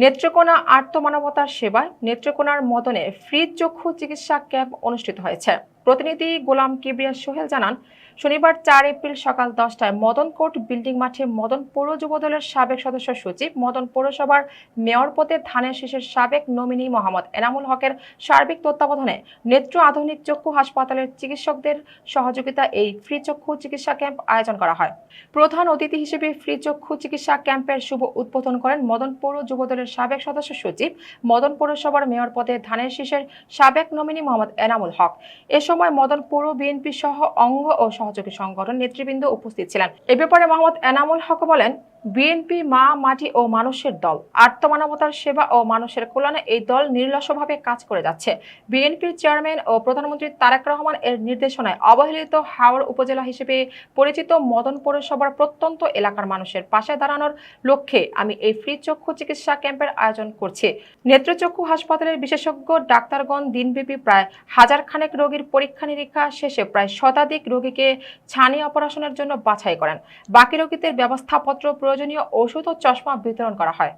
নেত্রকোনা আর্তমানবতার সেবায় নেত্রকোনার মদনে ফ্রি চক্ষু চিকিৎসা ক্যাম্প অনুষ্ঠিত হয়েছে। প্রতিনিধি গোলাম কিবরিয়া সোহেল জানান, শনিবার 4 এপ্রিল সকাল 10টায় মদন কোর্ট বিল্ডিং মাঠে মদন পৌর যুবদলের সাবেক সদস্য সচিব, মদন পৌরসভার মেয়র পদে ধানের শীষের সাবেক নমিনি মোহাম্মদ এনামুল হকের সার্বিক তত্ত্বাবধানে নেত্র আধুনিক চক্ষু হাসপাতালের চিকিৎসকদের সহযোগিতা এই ফ্রি চক্ষু চিকিৎসা ক্যাম্প আয়োজন করা হয়। প্রধান অতিথি হিসেবে ফ্রি চক্ষু চিকিৎসা ক্যাম্পের শুভ উদ্বোধন করেন মদন পৌর যুবদলের সাবেক সদস্য সচিব, মদন পৌরসভার মেয়র পদে ধানের শীষের সাবেক নমিনি মোহাম্মদ এনামুল হক। এ সময় মদন পৌর বিএনপি সহ অঙ্গ ও সহযোগী সংগঠন নেতৃবৃন্দ উপস্থিত ছিলেন। এ ব্যাপারে মোহাম্মদ এনামুল হক বলেন, বিএনপি মা, মাটি ও মানুষের দল। আর্তমানবতার সেবা ও মানুষের কল্যাণে এই দল নির্লসভাবে কাজ করে যাচ্ছে। বিএনপির চেয়ারম্যান ও প্রধানমন্ত্রী তারেক রহমান এর নির্দেশনায় অবহেলিত হাওড় উপজেলা হিসেবে পরিচিত মদন পৌরসভার প্রত্যন্ত এলাকার মানুষের পাশে দাঁড়ানোর লক্ষ্যে আমি এই ফ্রি চক্ষু চিকিৎসা ক্যাম্পের আয়োজন করছি। নেত্রচক্ষু হাসপাতালের বিশেষজ্ঞ ডাক্তারগণ দিনব্যাপী প্রায় 1000 খানেক রোগীর পরীক্ষা নিরীক্ষা শেষে প্রায় শতাধিক রোগীকে ছানি অপারেশনের জন্য বাছাই করেন। বাকি রোগীদের ব্যবস্থাপত্র, প্রয়োজনীয় ওষুধ ও চশমা বিতরণ করা হয়।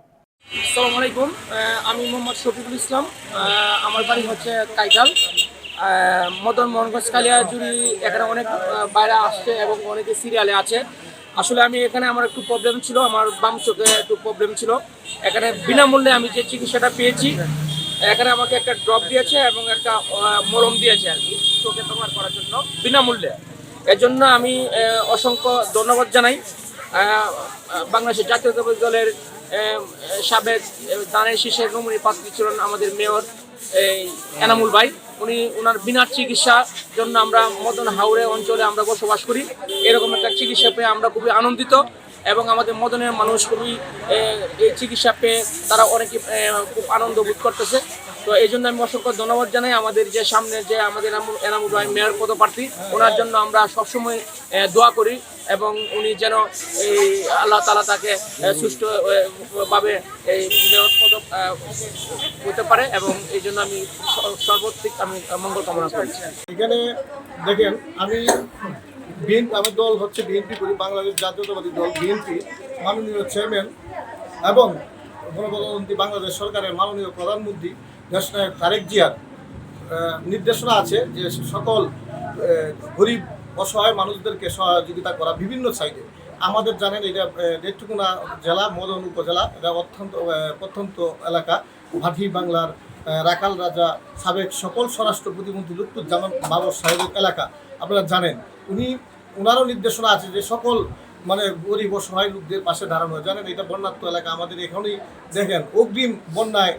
আসসালামু আলাইকুম, আমি মোহাম্মদ শফিকুল ইসলাম। আমার বাড়ি হচ্ছে কাইটাল, মদন মোহনগঞ্জ কালিয়া জুড়ি। এখানে অনেক বাইরে আসছে এবং অনেকে সিরিয়ালে আছে। আসলে আমি এখানে আমার একটু প্রবলেম ছিল, আমার বাম চোখে একটু প্রবলেম ছিল। এখানে বিনামূল্যে আমি যে চিকিৎসাটা পেয়েছি, এখানে আমাকে একটা ড্রপ দিয়েছে এবং একটা মলম দিয়েছে আর কি, চোখে ব্যবহার করার জন্য বিনামূল্যে। এর জন্য আমি অসংখ্য ধন্যবাদ জানাই বাংলাদেশের জাতীয়তাবাদী দলের সাবেক ধানের শীষের নমিনি প্রার্থী ছিলেন আমাদের মেয়র এনামুল ভাই। উনি ওনার বিনা চিকিৎসার জন্য আমরা মদন হাওড়ে অঞ্চলে আমরা বসবাস করি। এরকম একটা চিকিৎসা পেয়ে আমরা খুবই আনন্দিত এবং আমাদের মদনের মানুষ খুবই এই চিকিৎসা পেয়ে তারা অনেকে খুব আনন্দ বোধ করতেছে। তো এই জন্য আমি অসংখ্য ধন্যবাদ জানাই আমাদের যে সামনে যে আমাদের এনামুল ভাই মেয়র পদপ্রার্থী, ওনার জন্য আমরা সবসময় দোয়া করি এবং উনি যেন এই আল্লাহ তাআলা তাকে সুষ্ঠুভাবে এই মেয়র পদ হতে পারে এবং এই জন্য আমি সর্বত্রিক আমি মঙ্গল কামনা করছি। এখানে দেখেন, আমার দল হচ্ছে বিএনপি করি, বাংলাদেশ জাতীয়তাবাদী দল বিএনপি। মাননীয় চেয়ারম্যান এবং গণপ্রজাতন্ত্রী বাংলাদেশ সরকারের মাননীয় প্রধানমন্ত্রী দেশনায়ক তারেক জিয়ার নির্দেশনা আছে যে সকল গরিব অসহায় মানুষদেরকে সহযোগিতা করা বিভিন্ন সাইডে। আমাদের জানেন এটা নেত্রকোনা জেলা, মদন উপজেলা, এটা প্রত্যন্ত এলাকা, ভাটি বাংলার রাখাল রাজা সাবেক সকল স্বরাষ্ট্র প্রতিমন্ত্রী লুৎফুজ্জামান বাবর সাহেবের এলাকা। আপনারা জানেন ওনারও নির্দেশনা আছে যে সকল গরিব অসহায় লোকদের পাশে দাঁড়ানো। জানেন এটা বন্যাত্ম এলাকা, আমাদের এখানেই দেখেন অগ্রিম বন্যায়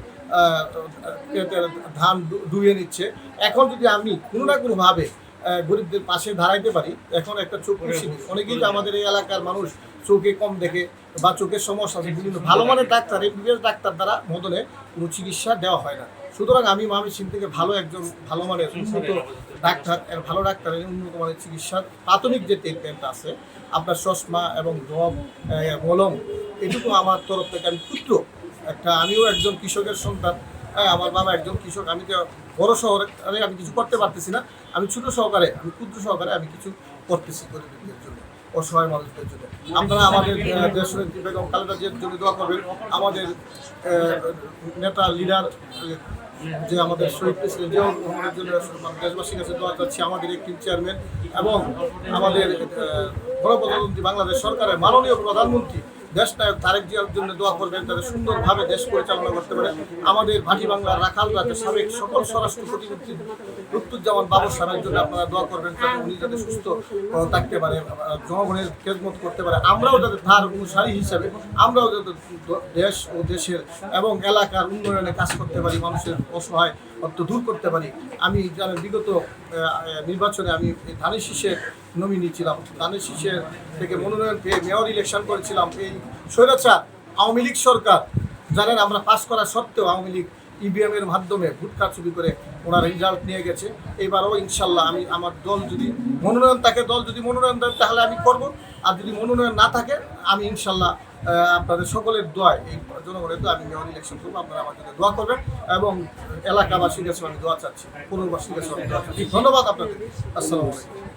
ধান ডুবিয়ে নিচ্ছে। এখন যদি আমি কোনো না কোনোভাবে গরিবদের পাশে দাঁড়াইতে পারি, এখন একটা চক্ষু শিবির, অনেকেই তো আমাদের এই এলাকার মানুষ চোখে কম দেখে বা চোখের সমস্যা আছে, বিভিন্ন ভালো মানের ডাক্তার, এমবিবিএস ডাক্তার দ্বারা মদনে কোনো চিকিৎসা দেওয়া হয় না। সুতরাং আমি ময়মনসিংহ থেকে ভালো মানের উন্নত ডাক্তার, ভালো ডাক্তারের উন্নত মানের চিকিৎসার প্রাথমিক যে ট্রিটমেন্ট আছে, আপনার চশমা এবং ড্রপ, মলম, এটুকু আমার তরফ থেকে আমি ক্ষুদ্র আমিও একজন কৃষকের সন্তান। আমার বাবা একজন কৃষক। আমি তো বড় শহরে আমি কিছু করতে পারতেছি না, আমি ক্ষুদ্র সহকারে আমি কিছু করতেছি গরিবদের জন্য, অসহায় মানুষদের জন্য। আপনারা আমাদের দেশনেত্রী বেগম খালেদা জিয়ার জন্য দোয়া করবেন। আমাদের নেতা লিডার যে আমাদের শহীদ প্রেসিডেন্ট জিয়াউর রহমানের জন্য দেশবাসীর কাছে দোয়া চাচ্ছি। আমাদের একটি চেয়ারম্যান এবং আমাদের গণপ্রজাতন্ত্রী বাংলাদেশ সরকারের মাননীয় প্রধানমন্ত্রী দেশনায়ক তারেক জিয়ার জন্য দোয়া করবেন, তাদের সুন্দরভাবে দেশ পরিচালনা করতে পারে। আমাদের ভাটি বাংলার রাখাল রাজা সাবেক সকল স্বরাষ্ট্র প্রতিমন্ত্রী লুৎফুজ্জামান বাবর সাহেবের জন্য আপনারা দোয়া করবেন, যাতে উনি যাতে সুস্থ থাকতে পারে, জনগণের খেদমত করতে পারে। আমরাও যাতে তার অনুসারী হিসাবে আমরাও যাতে দেশ ও দেশের এবং এলাকার উন্নয়নে কাজ করতে পারি, মানুষের অসহায় দূর করতে পারি। আমি জানেন বিগত নির্বাচনে আমি ধানের শীষের নমিনি ছিলাম, ধানের শীষের থেকে মনোনয়ন পেয়ে মেয়র ইলেকশন করেছিলাম। এই স্বৈরাচার আওয়ামী লীগ সরকার, জানেন আমরা পাস করা সত্ত্বেও আওয়ামী লীগ ইভিএম এর মাধ্যমে ভোট কারচুপি করে ওনার রেজাল্ট নিয়ে গেছে। এবারও ইনশাল্লাহ আমি আমার দল যদি মনোনয়ন দেয় তাহলে আমি করব, আর যদি মনোনয়ন না থাকে আমি ইনশাল্লাহ আপনাদের সকলের দোয়ায়, এই জনগণের দোয়া আমি মেয়র ইলেকশন করবো। আপনারা আমার জন্য দোয়া করবেন এবং এলাকাবাসীর কাছে আমি দোয়া চাচ্ছি, পুনর্বাসীর কাছে আমি দোয়া চাচ্ছি। ধন্যবাদ আপনাদের। আসসালামু আলাইকুম।